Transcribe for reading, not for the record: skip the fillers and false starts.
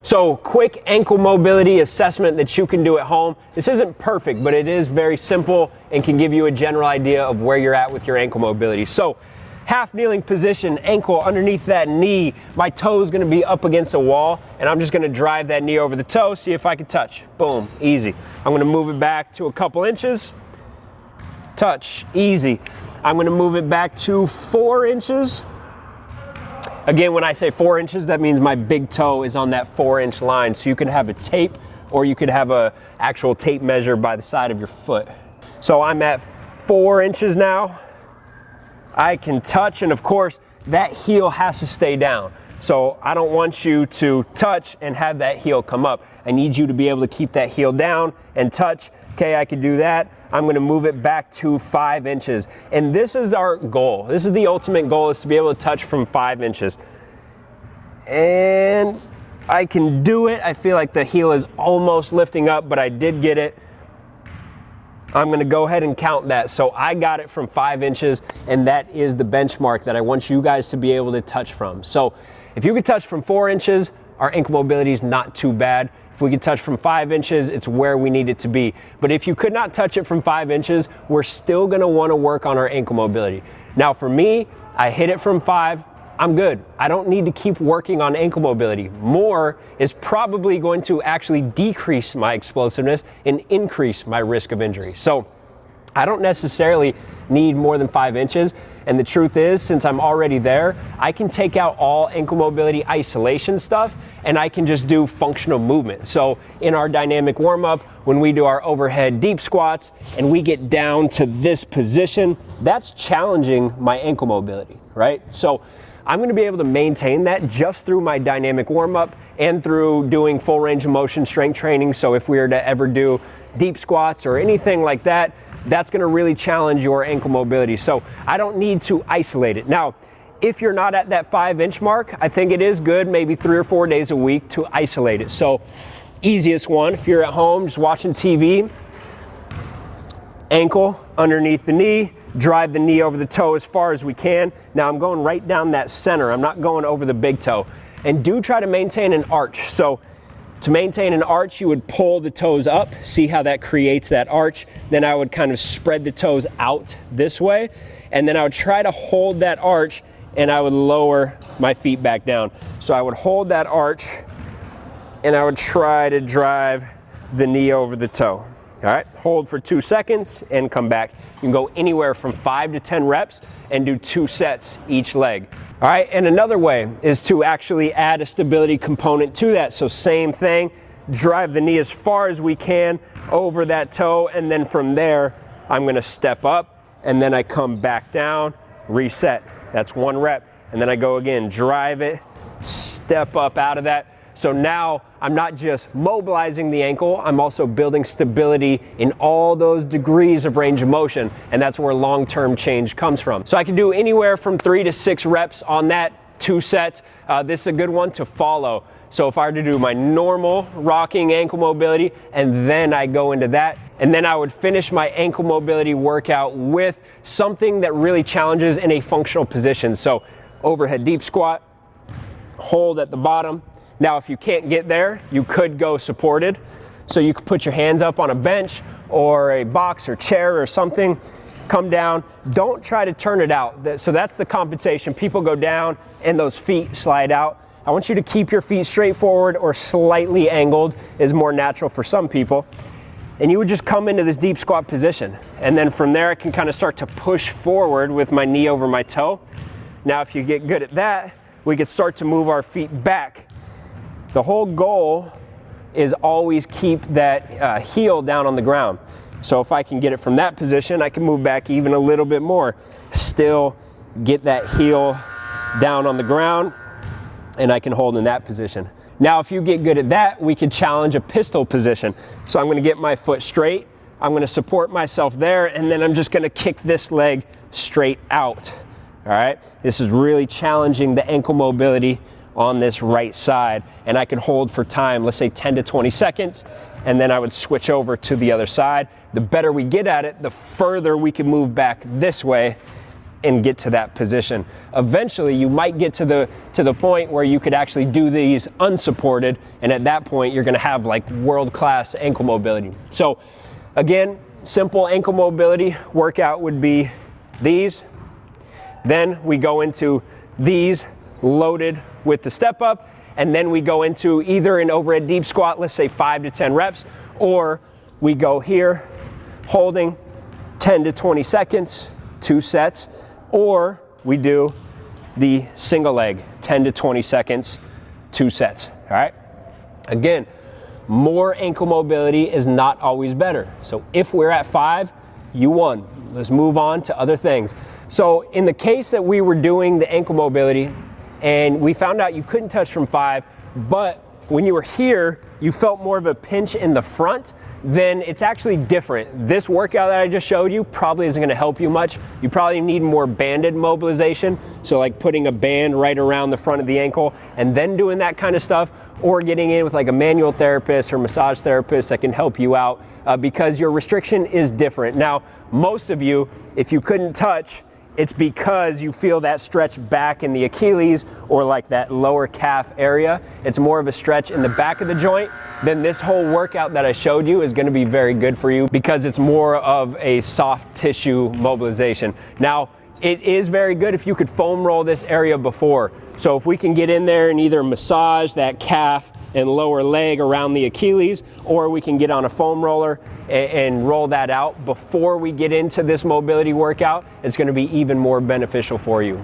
So quick ankle mobility assessment that you can do at home. This isn't perfect, but it is very simple and can give you a general idea of where you're at with your ankle mobility. So half kneeling position, ankle underneath that knee. My toe is gonna be up against a wall and I'm just gonna drive that knee over the toe, see if I can touch. Boom, easy. I'm gonna move it back to a couple inches. Touch, easy. I'm gonna move it back to 4 inches. Again, when I say 4 inches, that means my big toe is on that 4-inch line. So you could have a tape or you could have a actual tape measure by the side of your foot. So I'm at 4 inches now. I can touch, and of course, that heel has to stay down. So I don't want you to touch and have that heel come up. I need you to be able to keep that heel down and touch. Okay, I can do that. I'm gonna move it back to 5 inches. And this is our goal. This is the ultimate goal, is to be able to touch from 5 inches. And I can do it. I feel like the heel is almost lifting up, but I did get it. I'm gonna go ahead and count that. So I got it from 5 inches, and that is the benchmark that I want you guys to be able to touch from. So if you could touch from 4 inches, our ankle mobility is not too bad. If we could touch from 5 inches, it's where we need it to be. But if you could not touch it from 5 inches, we're still gonna wanna work on our ankle mobility. Now for me, I hit it from 5, I'm good. I don't need to keep working on ankle mobility. More is probably going to actually decrease my explosiveness and increase my risk of injury. So I don't necessarily need more than 5 inches. And the truth is, since I'm already there, I can take out all ankle mobility isolation stuff and I can just do functional movement. So in our dynamic warm-up, when we do our overhead deep squats and we get down to this position, that's challenging my ankle mobility, right? So I'm gonna be able to maintain that just through my dynamic warm-up and through doing full range of motion strength training. So if we were to ever do deep squats or anything like that, that's gonna really challenge your ankle mobility. So I don't need to isolate it. Now, if you're not at that 5-inch mark, I think it is good maybe 3 or 4 days a week to isolate it. So easiest one, if you're at home just watching TV, ankle underneath the knee, drive the knee over the toe as far as we can. Now I'm going right down that center. I'm not going over the big toe. And do try to maintain an arch. So to maintain an arch, you would pull the toes up, see how that creates that arch. Then I would kind of spread the toes out this way. And then I would try to hold that arch and I would lower my feet back down. So I would hold that arch and I would try to drive the knee over the toe. All right, hold for 2 seconds and come back. You can go anywhere from 5 to 10 reps and do 2 sets each leg. All right, and another way is to actually add a stability component to that. So same thing, drive the knee as far as we can over that toe, and then from there, I'm gonna step up, and then I come back down, reset. That's 1 rep, and then I go again, drive it, step up out of that. So now I'm not just mobilizing the ankle, I'm also building stability in all those degrees of range of motion, and that's where long-term change comes from. So I can do anywhere from 3 to 6 reps on that, 2 sets. This is a good one to follow. So if I were to do my normal rocking ankle mobility, and then I go into that, and then I would finish my ankle mobility workout with something that really challenges in a functional position. So overhead deep squat, hold at the bottom. Now, if you can't get there, you could go supported. So you could put your hands up on a bench or a box or chair or something, come down. Don't try to turn it out. So that's the compensation. People go down and those feet slide out. I want you to keep your feet straight forward or slightly angled is more natural for some people. And you would just come into this deep squat position. And then from there, I can kind of start to push forward with my knee over my toe. Now, if you get good at that, we can start to move our feet back. The whole goal is always keep that heel down on the ground. So if I can get it from that position, I can move back even a little bit more. Still get that heel down on the ground, and I can hold in that position. Now, if you get good at that, we could challenge a pistol position. So I'm gonna get my foot straight, I'm gonna support myself there, and then I'm just gonna kick this leg straight out, all right? This is really challenging the ankle mobility on this right side, and I can hold for time, let's say 10 to 20 seconds, and then I would switch over to the other side. The better we get at it, the further we can move back this way and get to that position. Eventually you might get to the point where you could actually do these unsupported, and at that point you're going to have like world-class ankle mobility. So again, simple ankle mobility workout would be these. Then we go into these loaded with the step up, and then we go into either an overhead deep squat, let's say 5 to 10 reps, or we go here holding 10 to 20 seconds, 2 sets, or we do the single leg, 10 to 20 seconds, 2 sets, all right? Again, more ankle mobility is not always better. So if we're at 5, you won. Let's move on to other things. So in the case that we were doing the ankle mobility and we found out you couldn't touch from 5, but when you were here, you felt more of a pinch in the front, then it's actually different. This workout that I just showed you probably isn't gonna help you much. You probably need more banded mobilization. So like putting a band right around the front of the ankle and then doing that kind of stuff, or getting in with like a manual therapist or massage therapist that can help you out because your restriction is different. Now, most of you, if you couldn't touch, it's because you feel that stretch back in the Achilles or like that lower calf area. It's more of a stretch in the back of the joint. Then this whole workout that I showed you is going to be very good for you because it's more of a soft tissue mobilization. Now, it is very good if you could foam roll this area before. So if we can get in there and either massage that calf and lower leg around the Achilles, or we can get on a foam roller and roll that out before we get into this mobility workout, it's going to be even more beneficial for you.